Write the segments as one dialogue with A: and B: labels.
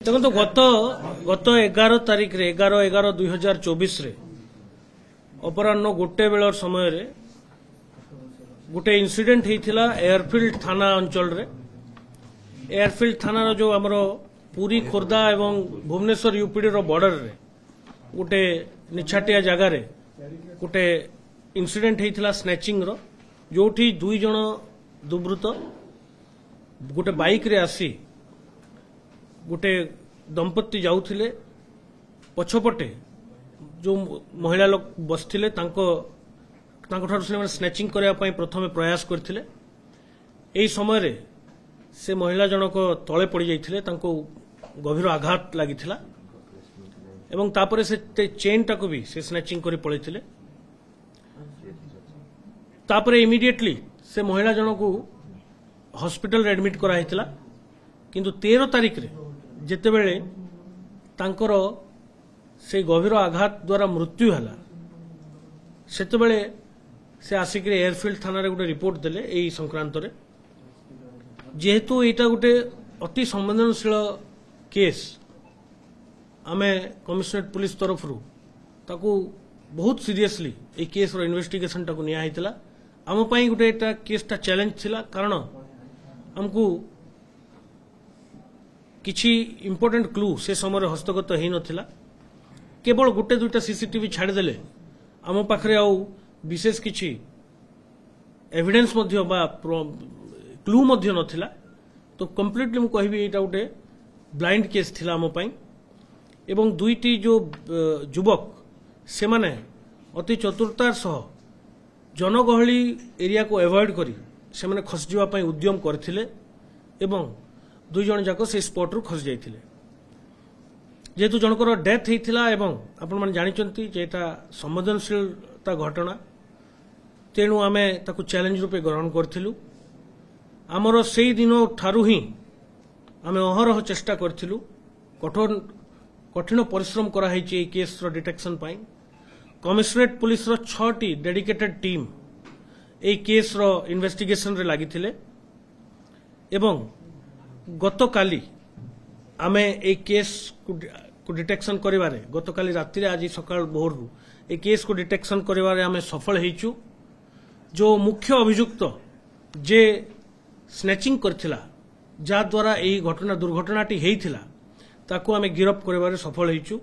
A: देखो तो गत 11 तारिख रे 11/11/2024 रे अपराह्न गोटे बेलर समय रे गोटे इनसीडेंट होता एयरफील्ड थाना अंचल रे। एयरफील्ड थाना जो आमर पुरी खोर्धा एवं भुवनेश्वर यूपीडी रो बॉर्डर रे गोटे निछाटिया जगार गोटे इनसीडेंट होता स्नैचिंग रो, जोठी 2 जन दुर्बृत्त गोटे बाइक रे आसी गोटे दंपत्ति जाउथिले पछपटे जो महिला लोग बसथिले तांको स्नैचिंग करने प्रथम प्रयास करथिले। एही समय रे से महिला जनक तले पड़ जाइथिले, तांको गभीर आघात लागिथिला एवं तापरे से चेन टाको भी से स्नैचिंग करी पळैथिले। तापरे इमिडिएटली से महिला जनक हॉस्पिटल रे एडमिट करा हितला, किंतु 13 तारिख रे जेतेबेले तांकर से गभीर आघात द्वारा मृत्यु हला सेतेबेले से आसिक एयरफील्ड थाना रे गोटे रिपोर्ट देले। एही संक्रांत रे जेहेतु एटा गोटे अति संवेदनशील केस, आमे कमिश्नरेट पुलिस तरफ ताकू बहुत सीरियसली ए केस रो इन्वेस्टिगेशन टाकू निया हितला। आम पई गोटे एटा केसटा चैलेंज थिला, कारण हमकू किछि इंपोर्टेंट क्लू से समय हस्तगत हो नथिला। केवल गोटे दुईटा सीसीटीवी छाड़देले आम पाखरे आउ विशेष किछि एविडेंस मध्य बा क्लू मध्य नथिला। तो कंप्लीटली मु कहबी एटा गोटे ब्लाइंड केस थिला आम पई। एवं दुईटी जो युवक से माने अति चतुरतार सह जनगहली एरिया को एवॉइड करी से माने खस जीवा पई उद्यम करथिले एवं 2 जन जाक से स्पॉट रु खस जाइथिले। जेहेतु जनकर डेथ होता एवं आपण माने जानिचंती जे एटा संवेदनशीलता घटना, तेणु आमे ताकू चैलेंज रूपे ग्रहण करथिलु। आमर से दिन ठारू ही आमे अहरह चेष्टा करथिलु, कठिन परिश्रम करा हैछि ए केस रो डिटेक्शन पाई। कमिश्नरेट पुलिस रो 6टी डेडिकेटेड टीम ए केस रो इन्वेस्टिगेशन रे लागिथिले एवं गतकाली आमे ए केस को डिटेक्शन करिवारे गतकाली राति रे आज सकाळ भोर रु ए केस को डिटेक्शन करिवारे आमे सफल हेचु। जो मुख्य अभियुक्त जे स्नैचिंग करथिला जा द्वारा एही दुर्घटनाटी हेइथिला ताकू आमे गिरफ करिवारे सफल हेचु।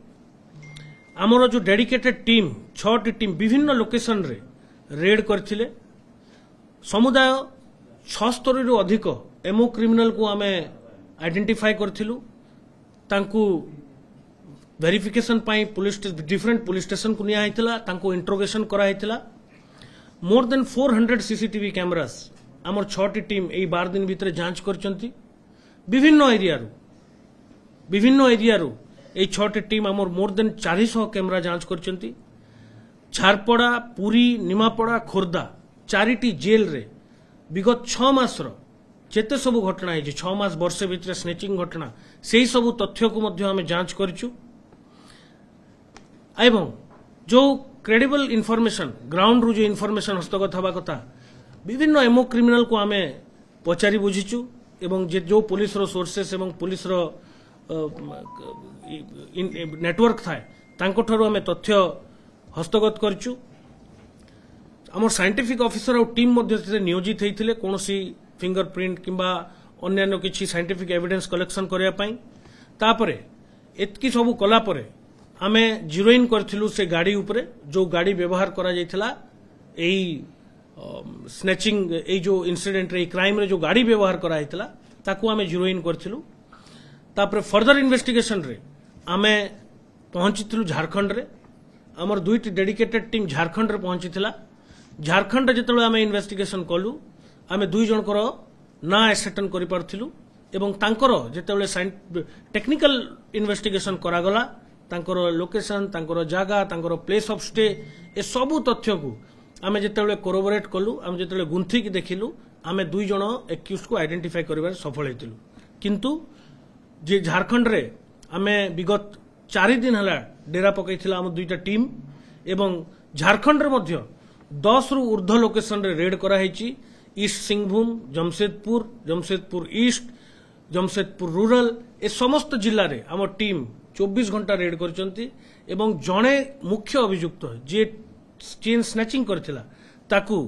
A: आमर जो डेडिकेटेड टीम 6टी टीम विभिन्न लोकेशन रे रेड करथिले। समुदाय 76 रु अधिक एमओ क्रिमिनल को आमे आइडेंटिफाई करथिलु, तांकू वेरिफिकेशन पाई डिफरेंट पुलिस स्टेशन को निया हितला, तांको इंट्रोगेशन करा हितला। मोर देन 400 सीसीटीवी कैमरास आमर 6टी टीम एई 12 दिन भितर जांच करचंती। विभिन्न एरिया रु एई 6टी टीम आमर मोर देन 400 कैमरा जांच करचंती। झारपड़ा, पुरी, निमापड़ा, खोर्धा 4टी जेल रे विगत 6 मास रो जेते सब घटना है 6 मास वर्षे भितर स्नैचिंग घटना से सब तथ्य को मध्य आमे जांच करिछु। एवं जो क्रेडिबल इनफॉरमेशन ग्राउंड रु जो इनफॉरमेशन हस्तगत हवा कथा विभिन्न एमओ क्रिमिनल को आमे पचारि बुझिछु एवं जो पुलिस रो सोर्सेस एवं पुलिस रो नेटवर्क थाए तांको ठरो आमे तथ्य हस्तगत करछु। आम साइंटिफिक ऑफिसर और टीम मध्य नियोजित होते कौनसी फिंगरप्रिंट किंबा अन्य किसी साइंटिफिक एविडेंस कलेक्शन करने तापरे एतकी सब कला परे आमे जीरोइन करथिलु से गाड़ी उपरे जो गाड़ी व्यवहार करा जायथिला एई स्नैचिंग ए जो इंसिडेंट रे क्राइम रे जो गाड़ी व्यवहार करा हितला ताकू आमे जीरोइन करथिलु। तापरे फर्दर इन्वेस्टिगेशन रे आमे पहुंचिथिलु झारखंड रे। हमर 2टी डेडिकेटेड टीम झारखंड रे पहुंचिथिला। झारखंड जेतेबेले आमे इन्वेस्टिगेशन कलु आमे 2 जनकर ना एसेटन करि पारथिलु एवं तांकर जेतेबेले टेक्निकल इन्वेस्टिगेशन करागला तांकर लोकेशन, तांकर जागा, तांकर प्लेस ऑफ स्टे ए सबु तथ्य को आमे जेतेबेले कोरोबोरेट कलु, आमे जेतेबेले गुंथि कि देखिलु आमे 2 जन एक्यूज को आइडेंटिफाई करिबार सफल हेतिलु। किंतु जे झारखंड रे आमे विगत 4 दिन हला डेरा पकैथिला आम 2टा टीम एवं झारखंड रे मध्य 10 रु ऊर्ध्व लोकेशन रे रेड करा हेची। East Singhbhum, Jamshedpur east, Jamshedpur rural ए समस्त जिले में आम टीम 24 घंटा रेड करचंती एवं जड़े मुख्य अभियुक्त जी चेन स्नैचिंग करथिला ताकू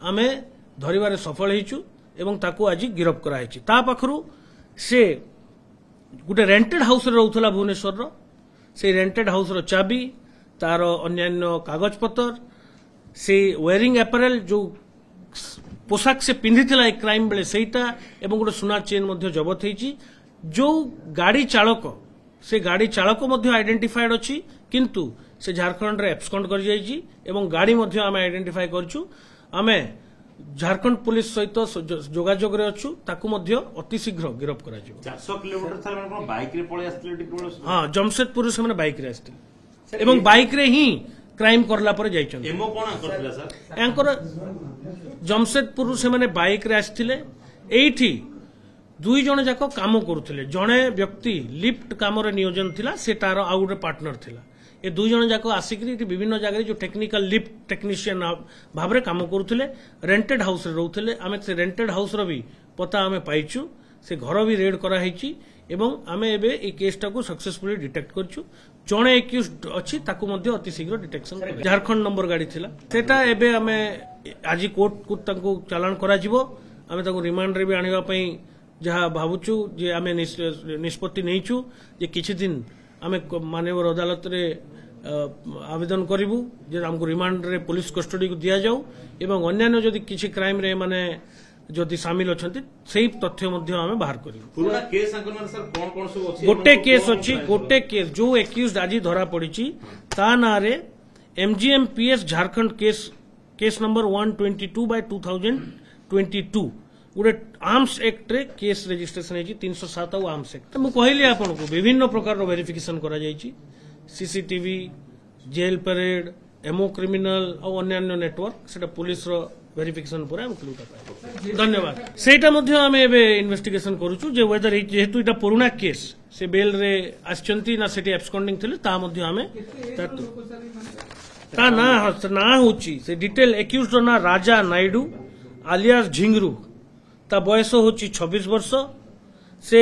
A: आमे धरिबारे सफल हेचु एवं ताकू आज गिरफ कराई ता पाखरु से गोटे रेंटेड हाउस रे रहउथला भुवनेश्वर रो से रेंटेड हाउस रो चाबी तार अन्यान्य कागज पत्र से वेयरिंग एपारेल जो पोशाक से पिंधिथिला एक क्राइम बेले सेटा एवं गोटे सुना चेन मध्य जबत हेची जो गाड़ी चालक से गाड़ी चालक मध्य आइडेंटिफाइड अछि किंतु से झारखंड रे एब्सकॉन्ड कर जाइछि एवं गाड़ी मध्य आमे आइडेंटिफाई करछु आमे झारखंड पुलिस सहित जोगाजोग रे अछु ताकू मध्य अति शीघ्र गिरफ करा जिवो
B: 400 किलोमीटर थार माने कोन बाइक रे पळे आस्थिले टिकबळ
A: हां जमशेदपुर से माने बाइक रे आस्थिले एवं बाइक रे ही क्राइम करला पर जाइछन
B: एमओ कोन करथिला सर
A: एंकर जमशेदपुर से माने बाइक रे आस्थिले एठी दुई जण जाक काम करुथिले जणे व्यक्ति लिफ्ट काम रे नियोजन थिला से तार आउ गोटे पार्टनर थिला ए दुई जण जाक आसिकरी विभिन्न जगह जो टेक्निकल लिफ्ट टेक्नीशियन भाव रे काम करुथिले रेंटेड हाउस रे रहउथिले आमे से रेंटेड हाउस रो भी पता आमे पाइछु से घर भी रेड करा हेची एवं आमे एबे ए केसटा को सक्सेसफुली डिटेक्ट करछु जणे एक्यूज्ड अछि ताकू मध्ये अति शीघ्र डिटेक्शन झारखंड नंबर गाड़ी थिला सेटा एबे आमे आजि कोर्ट को ताको चालान करा जिवो आमे ताको रिमांड रे भी आनिबा पई जहाँ भावुचु जे आमे निष्पत्ति नहींचु जे किछि दिन आमे माननीय अदालत रे आवेदन करिवु जे हमको रिमांड रे पुलिस कस्टडी को दिया जाऊ एवं अन्यान्य जदि किछि क्राइम रे माने जदि शामिल अछंती सेही तथ्य मध्ये आमे बाहर करिवु
B: पूरा केस अंकन सर कोन कोन सब अछि
A: गोटे केस अछि गोटे केस जो एक्यूज्ड आजि धरा पड़िछि ता ना रे एमजीएमपीएस झारखंड केस नंबर 122/2022 गोटे आर्म्स एक्ट रे केस रजिस्ट्रेशन है 307 आर्म्स एक्ट मु कहली आपन को विभिन्न प्रकार रो वेरिफिकेशन करा जायछि CCTV jail parade MO criminal और अन्यान्य नेटवर्क सेटा पुलिस रो वेरिफिकेशन पर हम क्लूटा पाए धन्यवाद सेटा मध्ये हम एबे इन्वेस्टिगेशन करूछु जे वेदर जेहेतु इटा पुराना केस से बेल रे आछंती ना सेटी एब्सकॉन्डिंग थिले ता मध्ये हमें ता ना होची से डिटेल एक्यूज्ड ना राजा नायडू आलियास झिंगरू ता बयस होची 26 वर्ष से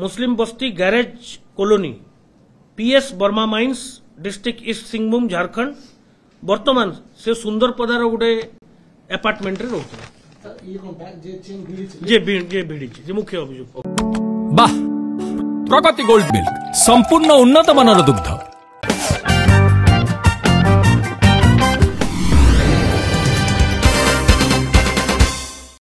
A: मुस्लिम बस्ती garage colony PS Burma mines district east Singhbhum Jharkhand वर्तमान से सुंदर पदार गोटे अपार्टमेंट रे रहउतला जे भिड़ी मुख्य अभियुक्त
C: बाह प्रगति गोल्ड मिल्क संपूर्ण उन्नत मानर दुग्ध